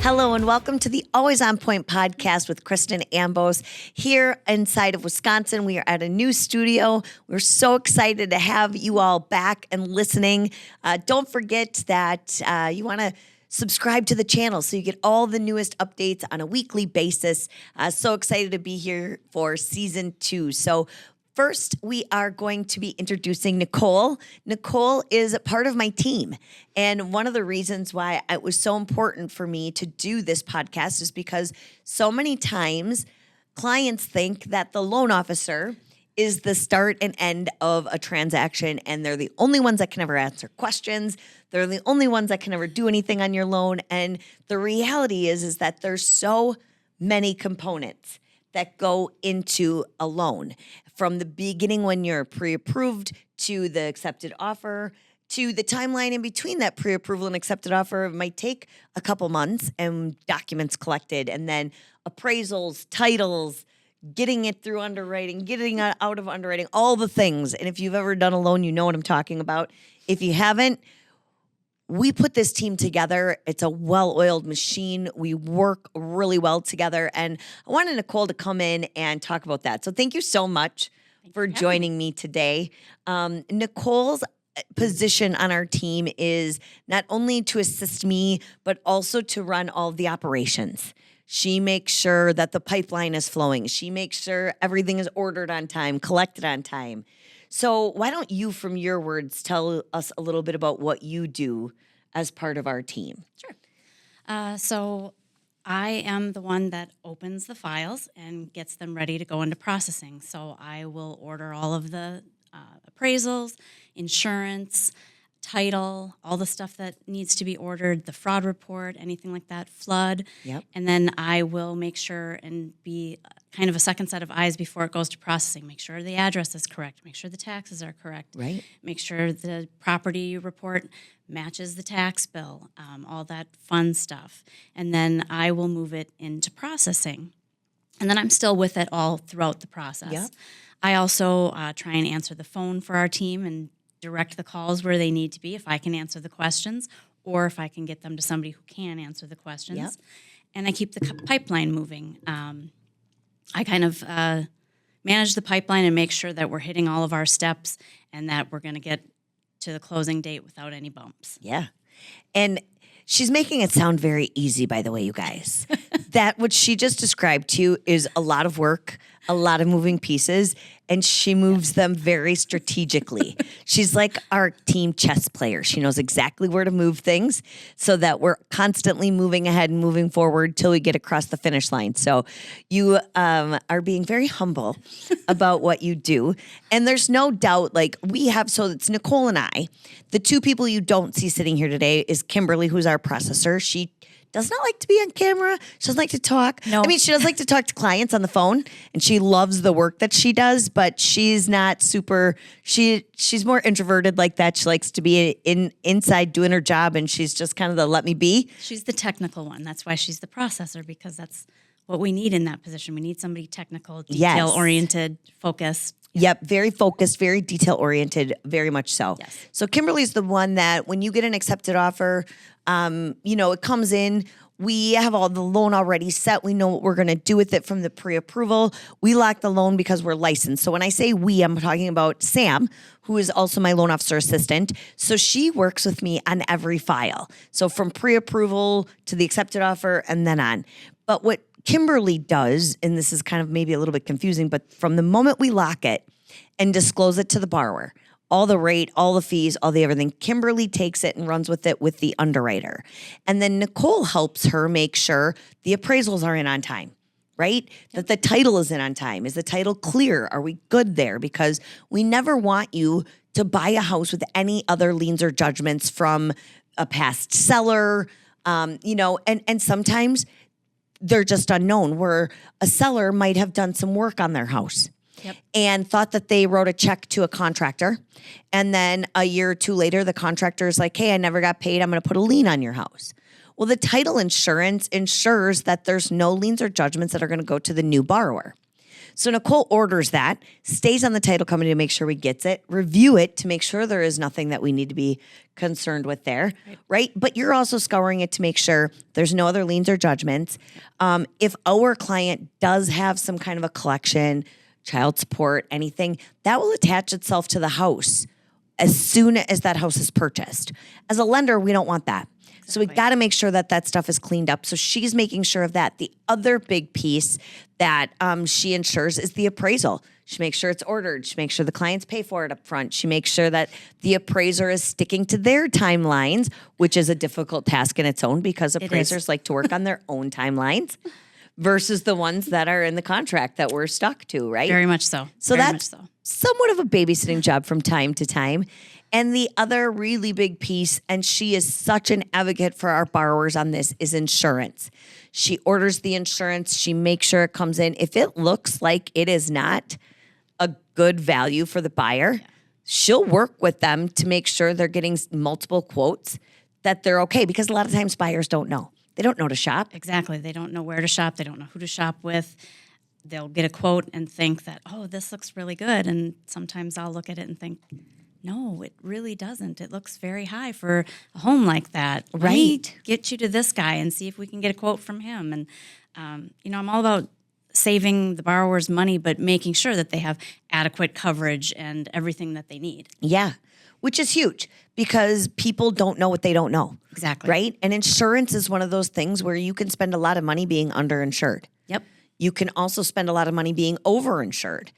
Hello and welcome to the Always On Point podcast with Kristen Ambos here inside of Wisconsin. We are at a new studio. We're so excited to have you all back and listening. Don't forget that you want to subscribe to the channel so you get all the newest updates on a weekly basis. So excited to be here for season 2. So first, we are going to be introducing Nicole. Nicole is a part of my team. And one of the reasons why it was so important for me to do this podcast is because so many times clients think that the loan officer is the start and end of a transaction, and they're the only ones that can ever answer questions. They're the only ones that can ever do anything on your loan. And the reality is that there's so many components that go into a loan. From the beginning when you're pre-approved to the accepted offer to the timeline in between that pre-approval and accepted offer, it might take a couple months and documents collected and then appraisals, titles, getting it through underwriting, getting it out of underwriting, all the things. And if you've ever done a loan, you know what I'm talking about. If you haven't, we put this team together. It's a well-oiled machine. We work really well together. And I wanted Nicole to come in and talk about that. So thank you so much for joining me today. Nicole's position on our team is not only to assist me, but also to run all of the operations. She makes sure that the pipeline is flowing. She makes sure everything is ordered on time, collected on time. So why don't you, from your words, tell us a little bit about what you do as part of our team? Sure. So I am the one that opens the files and gets them ready to go into processing. So I will order all of the appraisals, insurance, title, all the stuff that needs to be ordered, the fraud report, anything like that, flood. Yep. And then I will make sure and be kind of a second set of eyes before it goes to processing. Make sure the address is correct. Make sure the taxes are correct. Right. Make sure the property report matches the tax bill, all that fun stuff. And then I will move it into processing. And then I'm still with it all throughout the process. Yep. I also try and answer the phone for our team and direct the calls where they need to be if I can answer the questions or if I can get them to somebody who can answer the questions. Yep. And I keep the pipeline moving. I kind of manage the pipeline and make sure that we're hitting all of our steps and that we're going to get to the closing date without any bumps. Yeah. And she's making it sound very easy, by the way, you guys. That what she just described to you is a lot of work, a lot of moving pieces, and she moves them very strategically. She's like our team chess player. She knows exactly where to move things so that we're constantly moving ahead and moving forward till we get across the finish line. So you are being very humble about what you do. And there's no doubt, like so it's Nicole and I. The two people you don't see sitting here today is Kimberly, who's our processor. She does not like to be on camera. She doesn't like to talk. No. I mean, she does like to talk to clients on the phone, and she loves the work that she does, but she's not she's more introverted like that. She likes to be inside doing her job, and she's just kind of the let me be. She's the technical one. That's why she's the processor, because that's what we need in that position. We need somebody technical, detail-oriented, focused. Yep, very focused, very detail-oriented, very much so. Yes. So Kimberly's the one that when you get an accepted offer, it comes in, we have all the loan already set. We know what we're going to do with it from the pre-approval. We lock the loan because we're licensed. So when I say we, I'm talking about Sam, who is also my loan officer assistant. So she works with me on every file. So from pre-approval to the accepted offer and then on. But what Kimberly does, and this is kind of maybe a little bit confusing, but from the moment we lock it and disclose it to the borrower, all the rate, all the fees, all the everything, Kimberly takes it and runs with it with the underwriter. And then Nicole helps her make sure the appraisals are in on time, right? That the title is in on time. Is the title clear? Are we good there? Because we never want you to buy a house with any other liens or judgments from a past seller, and sometimes they're just unknown, where a seller might have done some work on their house. Yep. And thought that they wrote a check to a contractor. And then a year or two later, the contractor is like, hey, I never got paid. I'm going to put a lien on your house. Well, the title insurance ensures that there's no liens or judgments that are going to go to the new borrower. So Nicole orders that, stays on the title company to make sure we gets it, review it to make sure there is nothing that we need to be concerned with there, right? But you're also scouring it to make sure there's no other liens or judgments. If our client does have some kind of a collection, child support, anything, that will attach itself to the house as soon as that house is purchased. As a lender, we don't want that. So we got to make sure that that stuff is cleaned up. So she's making sure of that. The other big piece that she ensures is the appraisal. She makes sure it's ordered. She makes sure the clients pay for it up front. She makes sure that the appraiser is sticking to their timelines, which is a difficult task in its own because appraisers like to work on their own timelines versus the ones that are in the contract that we're stuck to, right? Very much so. So Very that's much so. somewhat of a babysitting job from time to time. And the other really big piece, and she is such an advocate for our borrowers on this, is insurance. She orders the insurance. She makes sure it comes in. If it looks like it is not a good value for the buyer, she'll work with them to make sure they're getting multiple quotes, that they're okay. Because a lot of times buyers don't know. They don't know to shop. Exactly. They don't know where to shop. They don't know who to shop with. They'll get a quote and think that, oh, this looks really good. And sometimes I'll look at it and think, no, it really doesn't. It looks very high for a home like that. Let me Right. get you to this guy and see if we can get a quote from him. And, I'm all about saving the borrower's money, but making sure that they have adequate coverage and everything that they need. Yeah, which is huge because people don't know what they don't know. Exactly. Right? And insurance is one of those things where you can spend a lot of money being underinsured. Yep. You can also spend a lot of money being overinsured.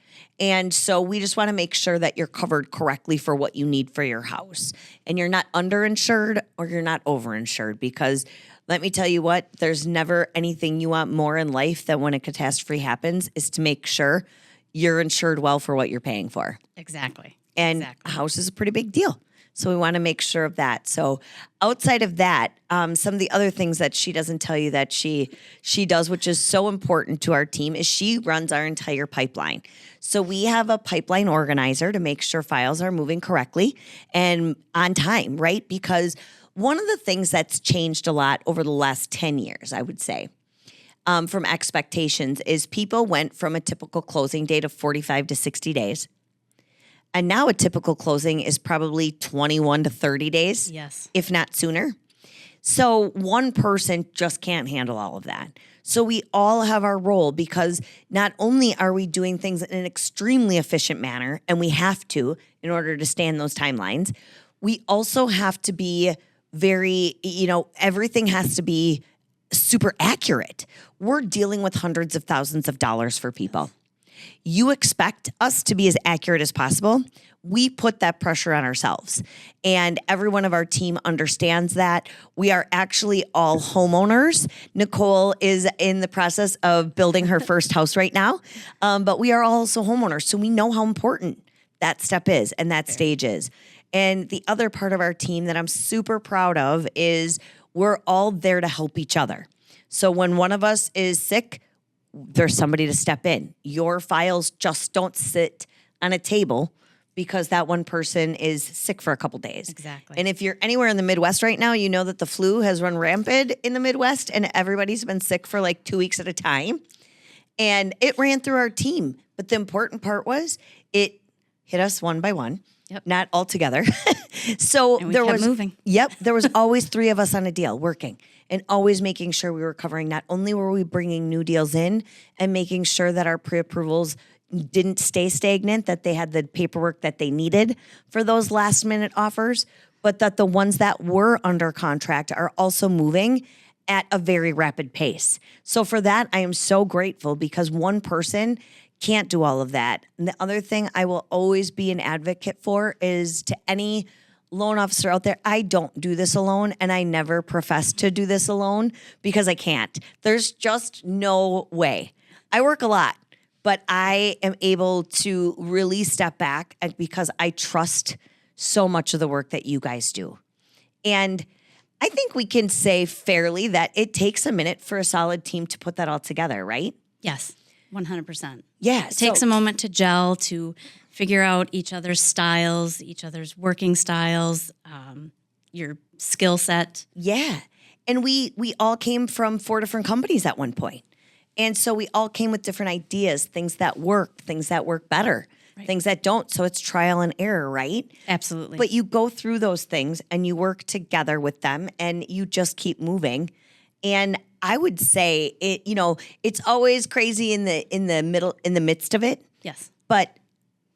And so we just want to make sure that you're covered correctly for what you need for your house. And you're not underinsured or you're not overinsured because let me tell you what, there's never anything you want more in life than when a catastrophe happens is to make sure you're insured well for what you're paying for. Exactly. And a house is a pretty big deal. So we want to make sure of that. So outside of that, some of the other things that she doesn't tell you that she does, which is so important to our team, is she runs our entire pipeline. So we have a pipeline organizer to make sure files are moving correctly and on time, right? Because one of the things that's changed a lot over the last 10 years, I would say, from expectations is people went from a typical closing date of 45 to 60 days. And now a typical closing is probably 21 to 30 days, Yes. if not sooner. So one person just can't handle all of that. So we all have our role because not only are we doing things in an extremely efficient manner, and we have to in order to stay in those timelines, we also have to be very, everything has to be super accurate. We're dealing with hundreds of thousands of dollars for people. You expect us to be as accurate as possible. We put that pressure on ourselves. And every one of our team understands that. We are actually all homeowners. Nicole is in the process of building her first house right now. But we are also homeowners. So we know how important that step is and that stage is. And the other part of our team that I'm super proud of is we're all there to help each other. So when one of us is sick, there's somebody to step in. Your files just don't sit on a table because that one person is sick for a couple days. Exactly. And if you're anywhere in the Midwest right now, you know that the flu has run rampant in the Midwest and everybody's been sick for like 2 weeks at a time. And it ran through our team. But the important part was it hit us one by one, not all together. So And we there kept was moving. Yep, there was always 3 of us on a deal working and always making sure we were covering. Not only were we bringing new deals in and making sure that our pre-approvals didn't stay stagnant, that they had the paperwork that they needed for those last minute offers, but that the ones that were under contract are also moving at a very rapid pace. So for that, I am so grateful because one person can't do all of that. And the other thing I will always be an advocate for is to any loan officer out there, I don't do this alone and I never profess to do this alone because I can't. There's just no way. I work a lot, but I am able to really step back because I trust so much of the work that you guys do. And I think we can say fairly that it takes a minute for a solid team to put that all together, right? Yes, 100%. Yeah. It takes a moment to gel, to figure out each other's styles, each other's working styles, your skill set. Yeah. And we all came from 4 different companies at one point. And so we all came with different ideas, things that work better, things that don't. So it's trial and error, right? Absolutely. But you go through those things and you work together with them and you just keep moving. And I would say it's always crazy in the midst of it. Yes. But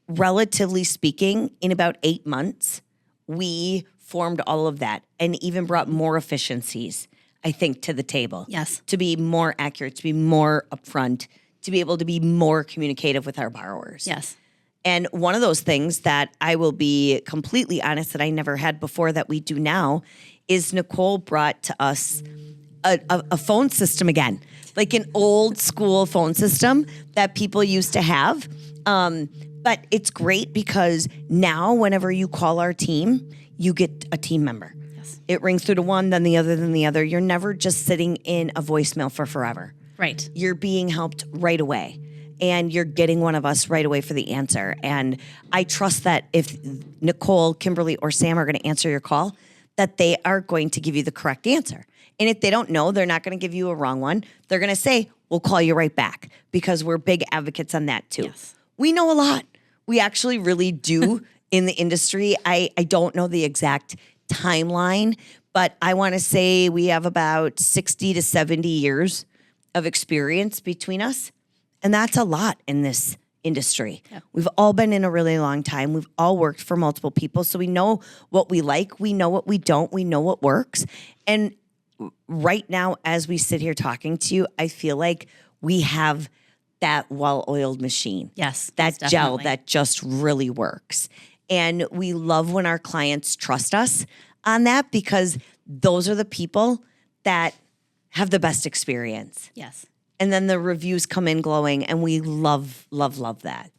relatively speaking, in about 8 months, we formed all of that and even brought more efficiencies, I think, to the table. Yes. To be more accurate, to be more upfront, to be able to be more communicative with our borrowers. Yes. And one of those things that I will be completely honest that I never had before that we do now is Nicole brought to us a phone system again, like an old school phone system that people used to have. But it's great because now whenever you call our team, you get a team member. Yes. It rings through to one, then the other, then the other. You're never just sitting in a voicemail for forever. Right. You're being helped right away. And you're getting one of us right away for the answer. And I trust that if Nicole, Kimberly, or Sam are going to answer your call, that they are going to give you the correct answer. And if they don't know, they're not going to give you a wrong one. They're going to say, we'll call you right back, because we're big advocates on that too. Yes. We know a lot. We actually really do in the industry. I don't know the exact timeline, but I want to say we have about 60 to 70 years of experience between us. And that's a lot in this industry. Yeah. We've all been in a really long time. We've all worked for multiple people. So we know what we like. We know what we don't. We know what works. And right now, as we sit here talking to you, I feel like we have that well-oiled machine. Yes. That most gel definitely. that just really works. And we love when our clients trust us on that, because those are the people that have the best experience. Yes. And then the reviews come in glowing, and we love, love, love that.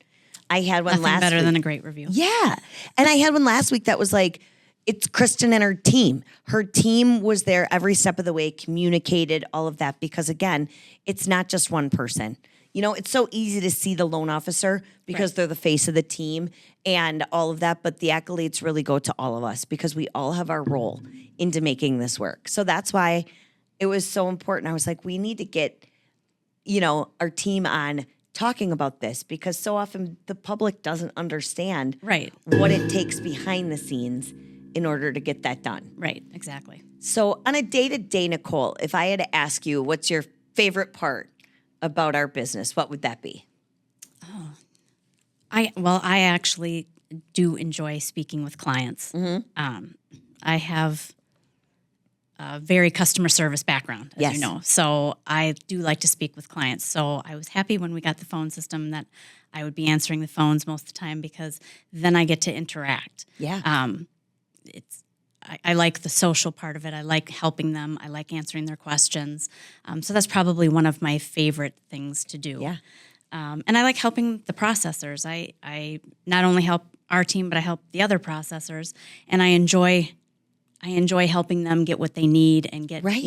I had one Nothing last better week. than a great review. Yeah. And I had one last week that was like, it's Kristen and her team. Her team was there every step of the way, communicated all of that, because again, it's not just one person. It's so easy to see the loan officer because Right. they're the face of the team and all of that, but the accolades really go to all of us because we all have our role into making this work. So that's why it was so important. I was like, we need to get our team on talking about this, because so often the public doesn't understand Right. what it takes behind the scenes in order to get that done. Right. Exactly. So on a day-to-day, Nicole, if I had to ask you what's your favorite part about our business, what would that be? I actually do enjoy speaking with clients. Mm-hmm. I have a very customer service background, as Yes. you know. So I do like to speak with clients. So I was happy when we got the phone system that I would be answering the phones most of the time, because then I get to interact. Yeah. I like the social part of it. I like helping them. I like answering their questions. So that's probably one of my favorite things to do. Yeah. And I like helping the processors. I not only help our team, but I help the other processors, and I enjoy helping them get what they need and get Right.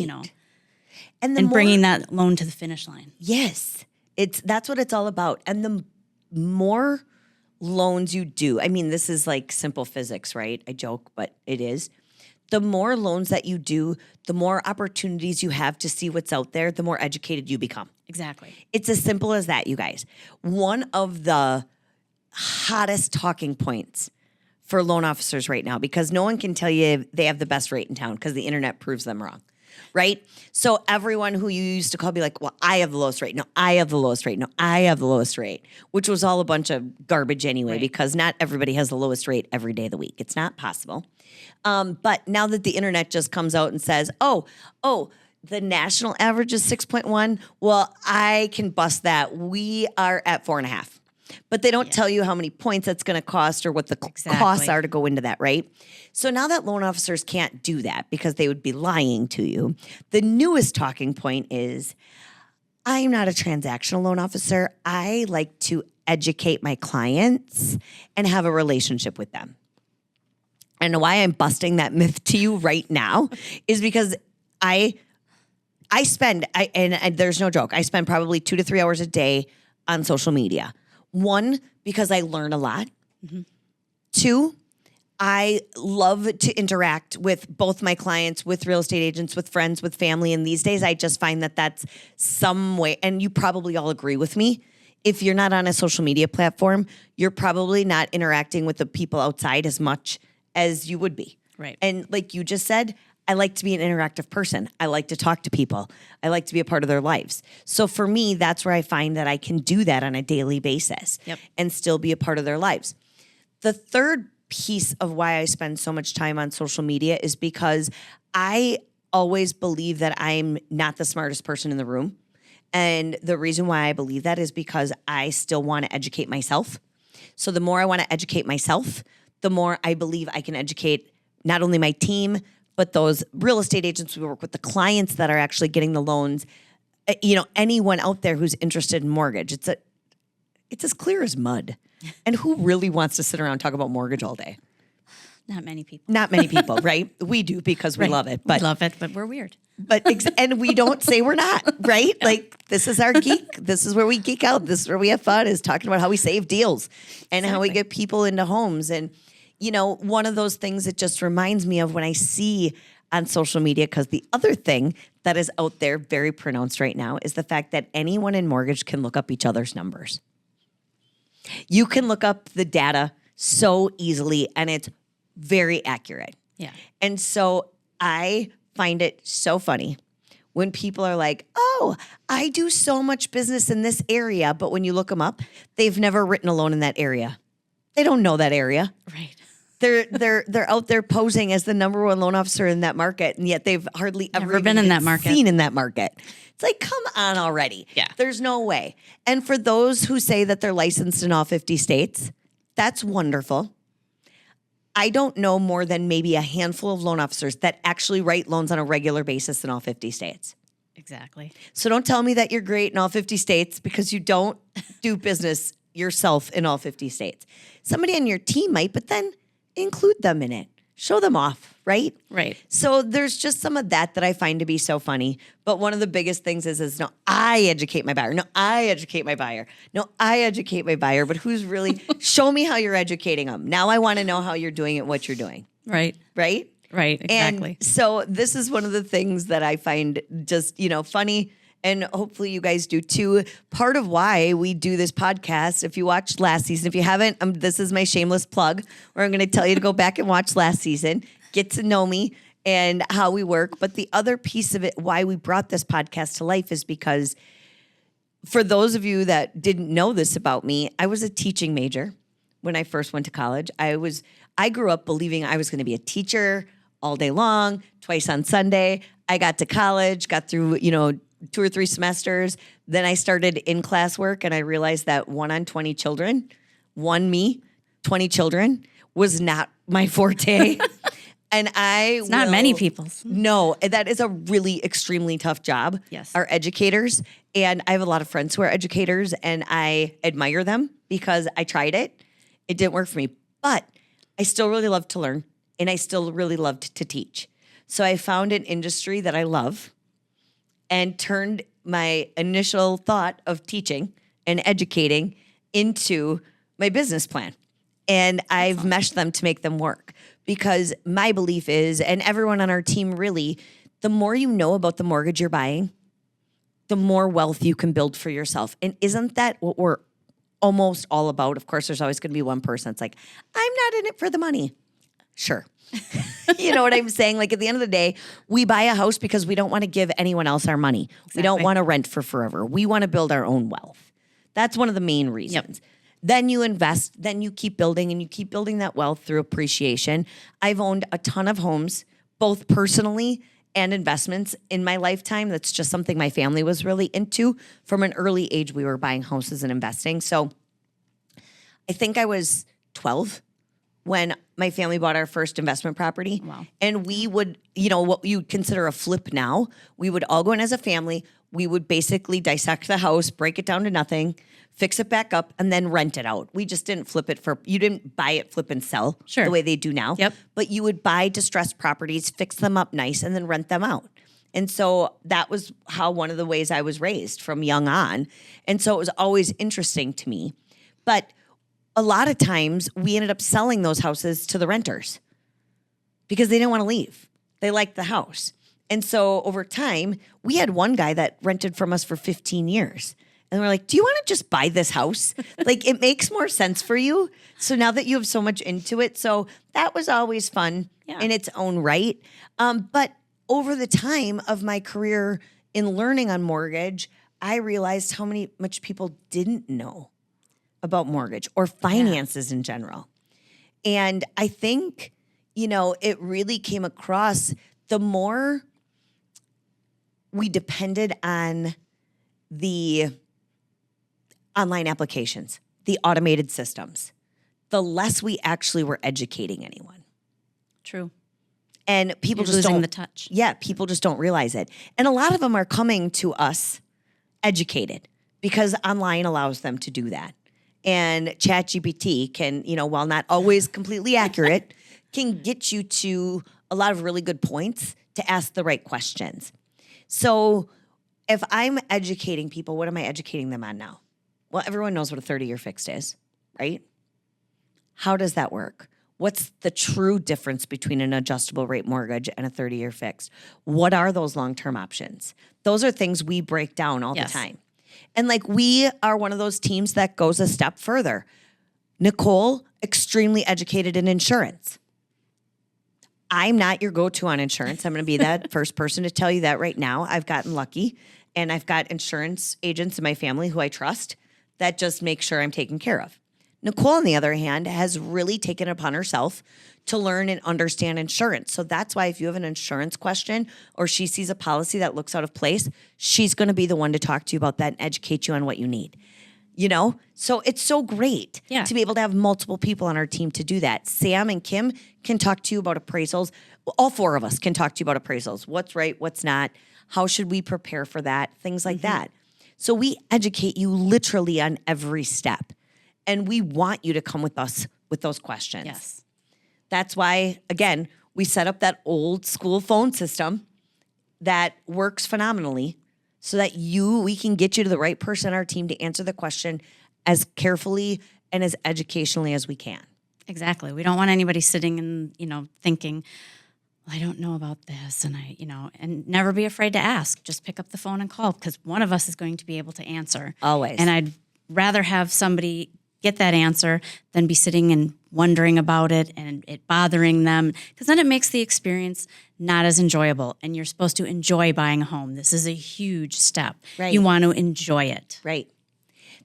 And the and more, bringing that loan to the finish line. Yes. That's what it's all about. And the more loans you do, I mean, this is like simple physics, right? I joke, but it is. The more loans that you do, the more opportunities you have to see what's out there, the more educated you become. Exactly. It's as simple as that, you guys. One of the hottest talking points for loan officers right now, because no one can tell you they have the best rate in town because the internet proves them wrong, right? So everyone who you used to call be like, well, I have the lowest rate. No, I have the lowest rate. No, I have the lowest rate, which was all a bunch of garbage anyway, Right. because not everybody has the lowest rate every day of the week. It's not possible. But now that the internet just comes out and says, oh, the national average is 6.1. Well, I can bust that. We are at 4.5. But they don't tell you how many points that's going to cost or what the costs Exactly. are to go into that, right? So now that loan officers can't do that because they would be lying to you, the newest talking point is, I'm not a transactional loan officer. I like to educate my clients and have a relationship with them. And why I'm busting that myth to you right now is because I spend, and there's no joke, I spend probably 2 to 3 hours a day on social media. One, because I learn a lot. 2, I love to interact with both my clients, with real estate agents, with friends, with family. And these days, I just find that that's some way, and you probably all agree with me. If you're not on a social media platform, you're probably not interacting with the people outside as much as you would be. Right. And like you just said, I like to be an interactive person. I like to talk to people. I like to be a part of their lives. So for me, that's where I find that I can do that on a daily basis and still be a part of their lives. The third piece of why I spend so much time on social media is because I always believe that I'm not the smartest person in the room. And the reason why I believe that is because I still want to educate myself. So the more I want to educate myself, the more I believe I can educate not only my team, but those real estate agents we work with, the clients that are actually getting the loans, anyone out there who's interested in mortgage. It's as clear as mud. And who really wants to sit around and talk about mortgage all day? Not many people. Not many people, right? We do because we love it. We love it, but we're weird. And we don't say we're not, right? Yeah. Like, this is our geek. This is where we geek out. This is where we have fun, is talking about how we save deals and how we get people into homes. And, one of those things it just reminds me of when I see on social media, because the other thing that is out there very pronounced right now is the fact that anyone in mortgage can look up each other's numbers. You can look up the data so easily, and it's very accurate. Yeah. And so I find it so funny when people are like, oh, I do so much business in this area. But when you look them up, they've never written a loan in that area. They don't know that area. Right. They're out there posing as the number one loan officer in that market, and yet they've hardly ever been in that market. Seen in that market. It's like, come on already. Yeah. There's no way. And for those who say that they're licensed in all 50 states, that's wonderful. I don't know more than maybe a handful of loan officers that actually write loans on a regular basis in all 50 states. Exactly. So don't tell me that you're great in all 50 states because you don't do business yourself in all 50 states. Somebody on your team might, but then include them in it. Show them off, right? Right. So there's just some of that I find to be so funny. But one of the biggest things is no, I educate my buyer. No, I educate my buyer. No, I educate my buyer. But who's really, show me how you're educating them. Now I want to know how you're doing it, what you're doing. Right. Right? Right, exactly. And so this is one of the things that I find just, funny. And hopefully you guys do too. Part of why we do this podcast, if you watched last season, if you haven't, this is my shameless plug, where I'm going to tell you to go back and watch last season, get to know me and how we work. But the other piece of it, why we brought this podcast to life, is because for those of you that didn't know this about me, I was a teaching major when I first went to college. I grew up believing I was going to be a teacher all day long, twice on Sunday. I got to college, got through, 2 or 3 semesters. Then I started in-class work, and I realized that 1 on 20 children, 20 children, was not my forte. And it's not many people's. No, that is a really extremely tough job. Yes. Are educators. And I have a lot of friends who are educators, and I admire them because I tried it. It didn't work for me. But I still really love to learn, and I still really loved to teach. So I found an industry that I love and turned my initial thought of teaching and educating into my business plan. And I've meshed them to make them work, because my belief is, and everyone on our team really, the more you know about the mortgage you're buying, the more wealth you can build for yourself. And isn't that what we're almost all about? Of course, there's always going to be one person that's like, I'm not in it for the money. Sure. You know what I'm saying? Like, at the end of the day, we buy a house because we don't want to give anyone else our money. Exactly. We don't want to rent for forever. We want to build our own wealth. That's one of the main reasons. Yep. Then you invest, then you keep building, and you keep building that wealth through appreciation. I've owned a ton of homes, both personally and investments in my lifetime. That's just something my family was really into. From an early age, we were buying houses and investing. So I think I was 12 when my family bought our first investment property. Wow. And we would, what you'd consider a flip now, we would all go in as a family. We would basically dissect the house, break it down to nothing, fix it back up, and then rent it out. We just didn't flip it you didn't buy it, flip and sell the way they do now. Yep. But you would buy distressed properties, fix them up nice, and then rent them out. And so that was one of the ways I was raised from young on. And so it was always interesting to me. But a lot of times we ended up selling those houses to the renters because they didn't want to leave. They liked the house. And so over time, we had one guy that rented from us for 15 years. And we're like, do you want to just buy this house? Like, it makes more sense for you. So now that you have so much into it. So that was always fun in its own right. But over the time of my career in learning on mortgage, I realized how much people didn't know about mortgage or finances in general. And I think, it really came across the more we depended on the online applications, the automated systems, the less we actually were educating anyone. True. And people You're just losing don't the touch. Yeah, people just don't realize it. And a lot of them are coming to us educated because online allows them to do that. And ChatGPT can, while not always completely accurate, can get you to a lot of really good points to ask the right questions. So if I'm educating people, what am I educating them on now? Well, everyone knows what a 30-year fixed is, right? How does that work? What's the true difference between an adjustable rate mortgage and a 30-year fixed? What are those long-term options? Those are things we break down all the time. And we are one of those teams that goes a step further. Nicole, extremely educated in insurance. I'm not your go-to on insurance. I'm going to be that first person to tell you that right now. I've gotten lucky, and I've got insurance agents in my family who I trust that just make sure I'm taken care of. Nicole, on the other hand, has really taken it upon herself to learn and understand insurance. So that's why if you have an insurance question or she sees a policy that looks out of place, she's going to be the one to talk to you about that and educate you on what you need. So it's so great to be able to have multiple people on our team to do that. Sam and Kim can talk to you about appraisals. All four of us can talk to you about appraisals. What's right, what's not, how should we prepare for that, things like that. So we educate you literally on every step. And we want you to come with us with those questions. Yes. That's why, again, we set up that old school phone system that works phenomenally so that we can get you to the right person on our team to answer the question as carefully and as educationally as we can. Exactly. We don't want anybody sitting and, thinking, well, I don't know about this. And and never be afraid to ask. Just pick up the phone and call because one of us is going to be able to answer. Always. And I'd rather have somebody get that answer than be sitting and wondering about it and it bothering them because then it makes the experience not as enjoyable. And you're supposed to enjoy buying a home. This is a huge step. Right. You want to enjoy it. Right.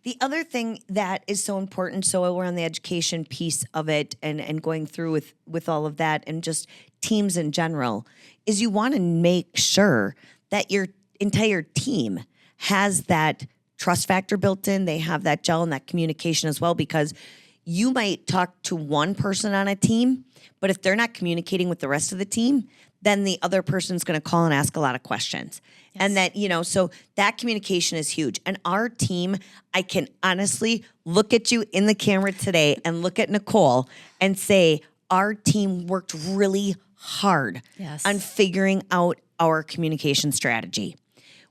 The other thing that is so important, so we're on the education piece of it and going through with all of that and just teams in general, is you want to make sure that your entire team has that trust factor built in. They have that gel and that communication as well, because you might talk to one person on a team, but if they're not communicating with the rest of the team, then the other person's going to call and ask a lot of questions. Yes. And that, so that communication is huge. And our team, I can honestly look at you in the camera today and look at Nicole and say, our team worked really hard on figuring out our communication strategy.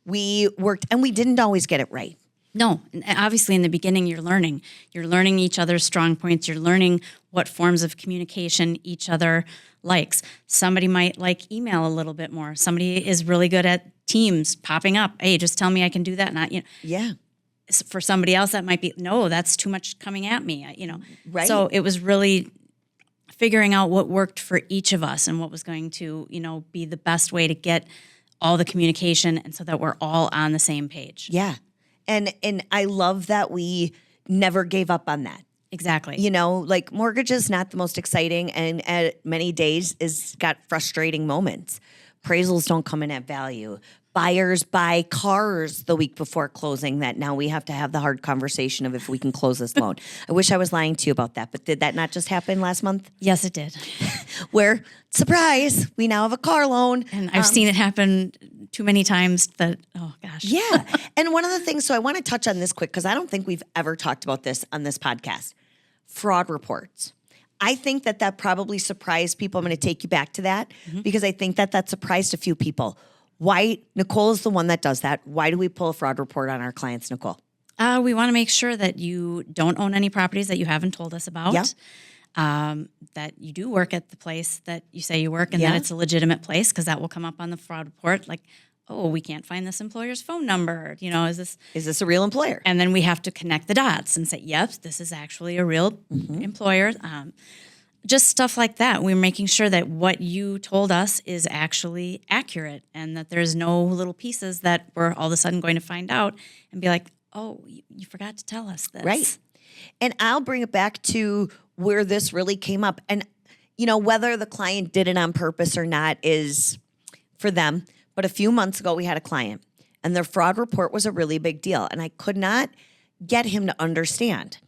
We worked, and we didn't always get it right. No, and obviously in the beginning you're learning. You're learning each other's strong points. You're learning what forms of communication each other likes. Somebody might like email a little bit more. Somebody is really good at Teams popping up. Hey, just tell me I can do that. Not, Yeah. For somebody else that might be, no, that's too much coming at me. Right. So it was really figuring out what worked for each of us and what was going to, be the best way to get all the communication and so that we're all on the same page. Yeah. And I love that we never gave up on that. Exactly. Mortgage is not the most exciting and at many days is got frustrating moments. Appraisals don't come in at value. Buyers buy cars the week before closing that now we have to have the hard conversation of if we can close this loan. I wish I was lying to you about that, but did that not just happen last month? Yes, it did. Where, surprise, we now have a car loan. And I've seen it happen too many times that, oh gosh. Yeah. And one of the things, so I want to touch on this quick because I don't think we've ever talked about this on this podcast. Fraud reports. I think that probably surprised people. I'm going to take you back to that because I think that surprised a few people. Why? Nicole is the one that does that. Why do we pull a fraud report on our clients, Nicole? We want to make sure that you don't own any properties that you haven't told us about. Yeah. That you do work at the place that you say you work and Yeah. that it's a legitimate place, because that will come up on the fraud report. Like, oh, we can't find this employer's phone number. Is this? Is this a real employer? And then we have to connect the dots and say, yep, this is actually a real employer. Just stuff like that. We're making sure that what you told us is actually accurate and that there's no little pieces that we're all of a sudden going to find out and be like, oh, you forgot to tell us this. Right. And I'll bring it back to where this really came up. And, whether the client did it on purpose or not is for them. But a few months ago, we had a client and their fraud report was a really big deal. And I could not get him to understand.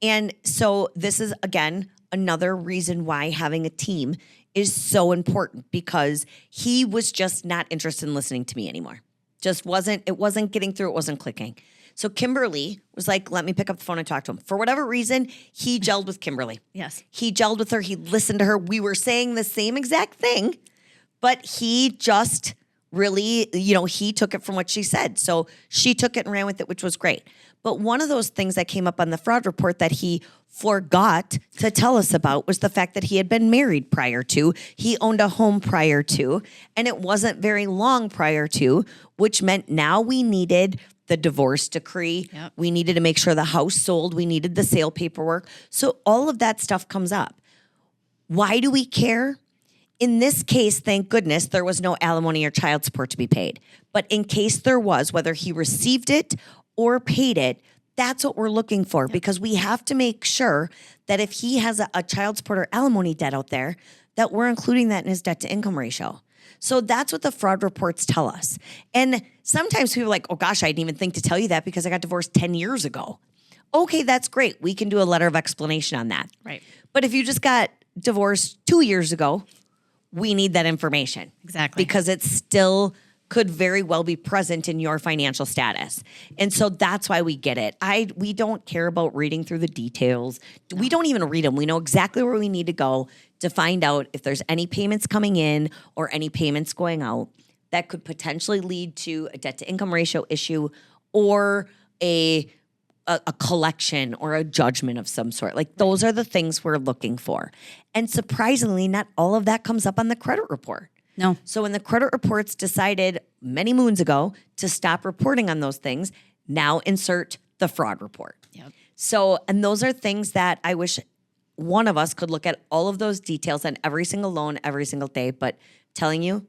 And so this is, again, another reason why having a team is so important, because he was just not interested in listening to me anymore. It wasn't getting through. It wasn't clicking. So Kimberly was like, let me pick up the phone and talk to him. For whatever reason, he gelled with Kimberly. Yes. He gelled with her. He listened to her. We were saying the same exact thing, but he just really, he took it from what she said. So she took it and ran with it, which was great. But one of those things that came up on the fraud report that he forgot to tell us about was the fact that he had been married prior to, he owned a home prior to, and it wasn't very long prior to, which meant now we needed the divorce decree. Yep. We needed to make sure the house sold. We needed the sale paperwork. So all of that stuff comes up. Why do we care? In this case, thank goodness, there was no alimony or child support to be paid. But in case there was, whether he received it or paid it, that's what we're looking for, because we have to make sure that if he has a child support or alimony debt out there, that we're including that in his debt to income ratio. So that's what the fraud reports tell us. And sometimes people are like, oh gosh, I didn't even think to tell you that because I got divorced 10 years ago. Okay, that's great. We can do a letter of explanation on that. Right. But if you just got divorced 2 years ago, we need that information. Exactly. Because it still could very well be present in your financial status. And so that's why we get it. We don't care about reading through the details. No. We don't even read them. We know exactly where we need to go to find out if there's any payments coming in or any payments going out that could potentially lead to a debt to income ratio issue or a collection or a judgment of some sort. Like those are the things we're looking for. And surprisingly, not all of that comes up on the credit report. No. So when the credit reports decided many moons ago to stop reporting on those things, now insert the fraud report. Yep. So, and those are things that I wish one of us could look at all of those details on every single loan, every single day. But telling you,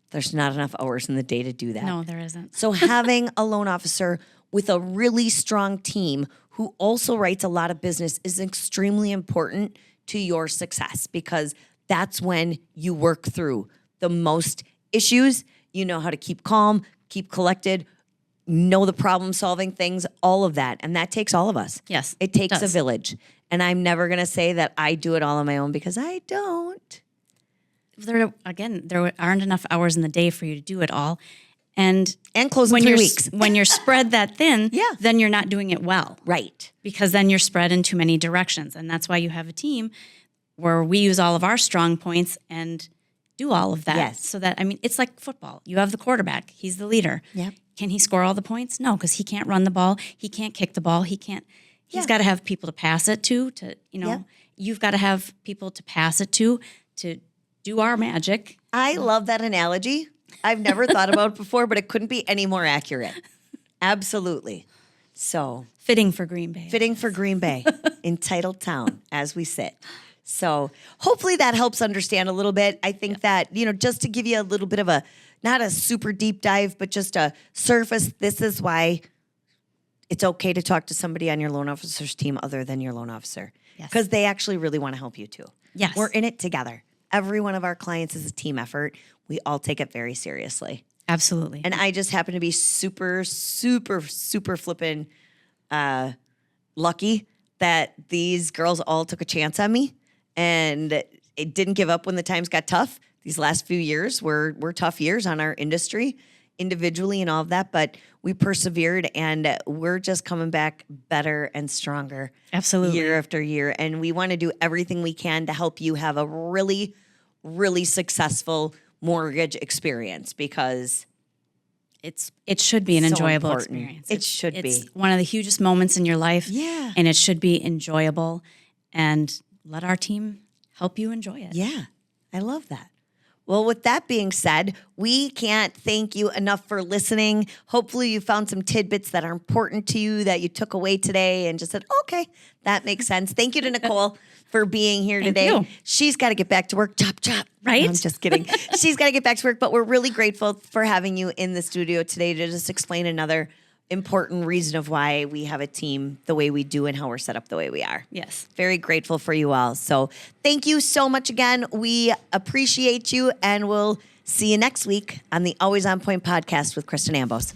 there's not enough hours in the day to do that. No, there isn't. So having a loan officer with a really strong team who also writes a lot of business is extremely important to your success, because that's when you work through the most issues. You know how to keep calm, keep collected, know the problem solving things, all of that. And that takes all of us. Yes, It takes it a does. village. And I'm never going to say that I do it all on my own, because I don't. There aren't enough hours in the day for you to do it all. And close in when 3 you're weeks. when you're spread that thin, Yeah. then you're not doing it well. Right. Because then you're spread in too many directions. And that's why you have a team where we use all of our strong points and do all of that. Yes. So that, it's like football. You have the quarterback. He's the leader. Yep. Can he score all the points? No, because he can't run the ball. He can't kick the ball. He's Yeah. got to have people to pass it to Yep. You've got to have people to pass it to do our magic. I love that analogy. I've never thought about it before, but it couldn't be any more accurate. Absolutely. So Fitting for Green Bay. fitting for Green Bay, entitled town as we sit. So hopefully that helps understand a little bit. I think that, just to give you a little bit of not a super deep dive, but just a surface, this is why it's okay to talk to somebody on your loan officer's team other than your loan officer. Yes. Because they actually really want to help you too. Yes. We're in it together. Every one of our clients is a team effort. We all take it very seriously. Absolutely. And I just happen to be super, super, super flippin' lucky that these girls all took a chance on me and it didn't give up when the times got tough. These last few years were tough years on our industry, individually and all of that, but we persevered and we're just coming back better and stronger Absolutely. year after year. And we want to do everything we can to help you have a really, really successful mortgage experience, because it should be an So enjoyable important. experience. It should It's be. one of the hugest moments in your life. Yeah. And it should be enjoyable. And let our team help you enjoy it. Yeah, I love that. Well, with that being said, we can't thank you enough for listening. Hopefully, you found some tidbits that are important to you that you took away today and just said, okay, that makes sense. Thank you to Nicole for being here Thank today. you. She's got to get back to work. Chop, chop. Right? No, I'm just kidding. She's got to get back to work, but we're really grateful for having you in the studio today to just explain another important reason of why we have a team the way we do and how we're set up the way we are. Yes. Very grateful for you all. So thank you so much again. We appreciate you, and we'll see you next week on the Always On Point podcast with Kristen Ambos.